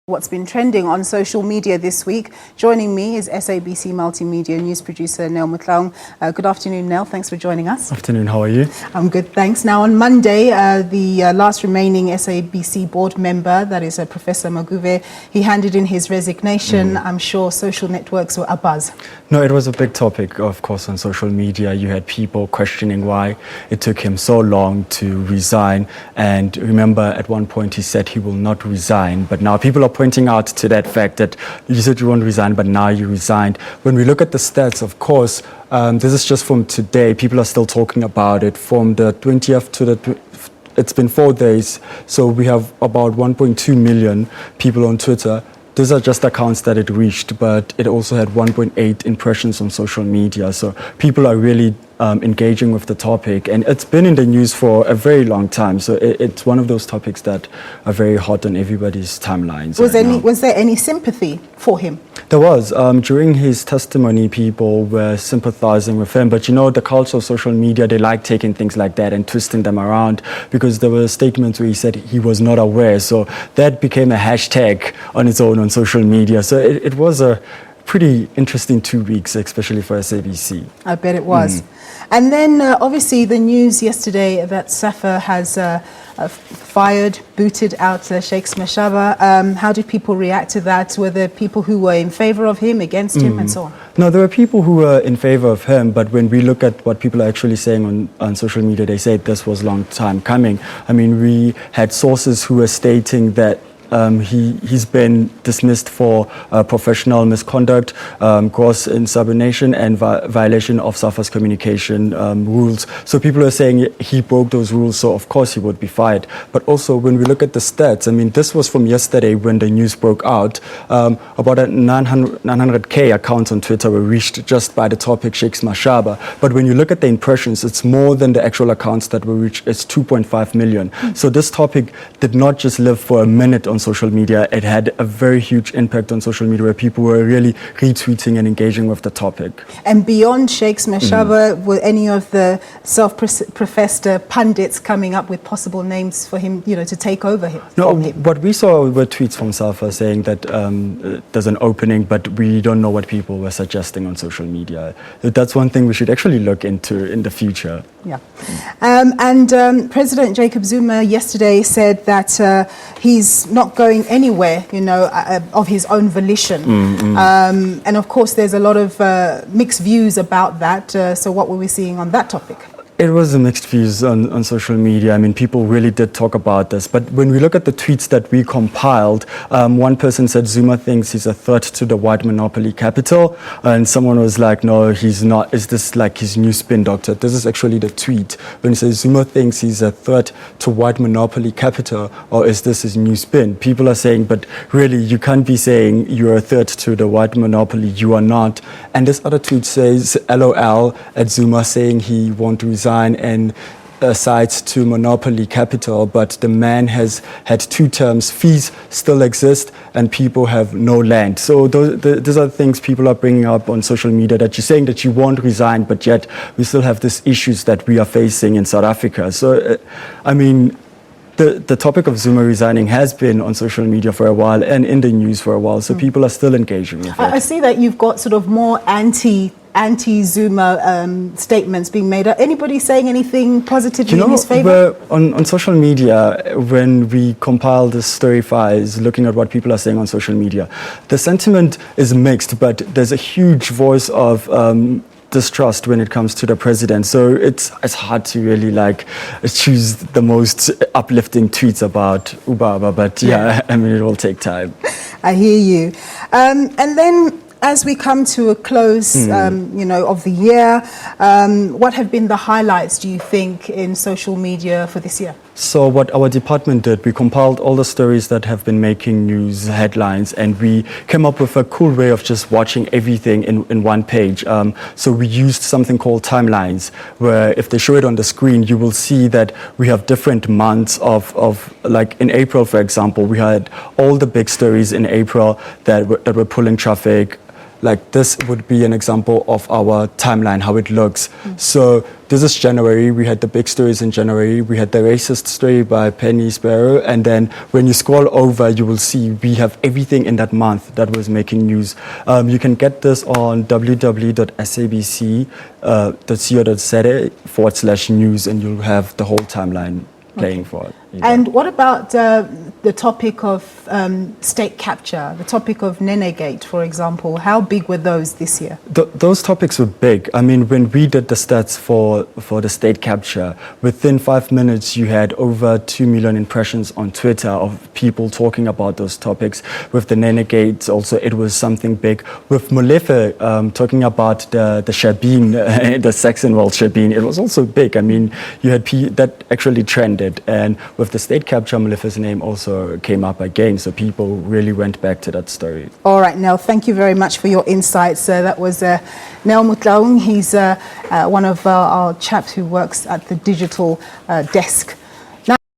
What's been trending on social media this week. Joining me is SABC multimedia news producer Neo Motloung. Good afternoon, Neo. Thanks for joining us. Afternoon, how are you? I'm good, thanks. Now, on Monday, the last remaining SABC board member, that is Professor Maguve, he handed in his resignation. I'm sure social networks were abuzz. No, it was a big topic, of course, on social media. You had people questioning why it took him so long to resign. And remember, at one point he said he will not resign, but now people are pointing out to that fact that you said you won't resign, but now you resigned. When we look at the stats, of course, this is just from today. People are still talking about it. From the 20th to the it's been 4 days, so we have about 1.2 million people on Twitter. These are just accounts that it reached, but it also had 1.8 impressions on social media. So people are really engaging with the topic, and it's been in the news for a very long time. So it's one of those topics that are very hot on everybody's timelines. Was there any sympathy for him? There was. During his testimony, people were sympathizing with him. But you know, the culture of social media, they like taking things like that and twisting them around, because there were statements where he said he was not aware. So that became a hashtag on its own on social media. So it was a pretty interesting 2 weeks, especially for SABC. I bet it was. And then obviously the news yesterday that SAFA has booted out Sheikh Mashaba. How did people react to that? Were there people who were in favor of him, against him, and so on? No, there were people who were in favor of him, but when we look at what people are actually saying on social media, they say this was a long time coming. I mean, we had sources who were stating that he's been dismissed for professional misconduct, gross insubordination, and violation of SAFA's communication rules. So people are saying he broke those rules, so of course he would be fired. But also, when we look at the stats, I mean, this was from yesterday when the news broke out. About 900K accounts on Twitter were reached just by the topic Sheikh Mashaba. But when you look at the impressions, it's more than the actual accounts that were reached. It's 2.5 million. So this topic did not just live for a minute on social media. It had a very huge impact on social media, where people were really retweeting and engaging with the topic. And beyond Sheikh Mashaba, were any of the self-professed pundits coming up with possible names for him, to take over him? No, what we saw were tweets from SAFA saying that there's an opening, but we don't know what people were suggesting on social media. That's one thing we should actually look into in the future. Yeah. President Jacob Zuma yesterday said that he's not going anywhere, of his own volition. And of course, there's a lot of mixed views about that. So what were we seeing on that topic? It was a mixed views on social media. I mean, people really did talk about this. But when we look at the tweets that we compiled, one person said Zuma thinks he's a threat to the white monopoly capital. And someone was like, no, he's not. Is this like his new spin doctor? This is actually the tweet. When he says Zuma thinks he's a threat to white monopoly capital, or is this his new spin? People are saying, but really, you can't be saying you're a threat to the white monopoly. You are not. And this other tweet says, LOL at Zuma, saying he won't resign and sides to monopoly capital, but the man has had 2 terms, fees still exist, and people have no land. So these are things people are bringing up on social media, that you're saying that you won't resign, but yet we still have these issues that we are facing in South Africa. So, I mean, the topic of Zuma resigning has been on social media for a while and in the news for a while, so people are still engaging with it. I see that you've got sort of more anti-Zuma statements being made. Are anybody saying anything positively in his favor? On social media, when we compile the story files, looking at what people are saying on social media, the sentiment is mixed, but there's a huge voice of distrust when it comes to the president. So it's hard to really choose the most uplifting tweets about Ubaba, but yeah, I mean, it will take time. I hear you. And then, as we come to a close, of the year, what have been the highlights, do you think, in social media for this year? So what our department did, we compiled all the stories that have been making news headlines, and we came up with a cool way of just watching everything in one page. So we used something called timelines, where if they show it on the screen, you will see that we have different months of like in April, for example, we had all the big stories in April that were pulling traffic. like this would be an example of our timeline, how it looks. So this is January. We had the big stories in January. We had the racist story by Penny Sparrow. And then when you scroll over, you will see we have everything in that month that was making news. You can get this on www.sabc.co.za/news, and you'll have the whole timeline playing for it. And what about the topic of state capture, the topic of Nenegate, for example? How big were those this year? Those topics were big. I mean, when we did the stats for the state capture, within 5 minutes you had over 2 million impressions on Twitter of people talking about those topics. With the Nenegate also, it was something big. With Molefe talking about the Shabin, the sex involved Shabin, it was also big. I mean, you had that actually trended. And with the state capture, Molefe's name also came up again, so people really went back to that story. All right, Nel, thank you very much for your insights. That was Neo Motloung. He's one of our chaps who works at the digital desk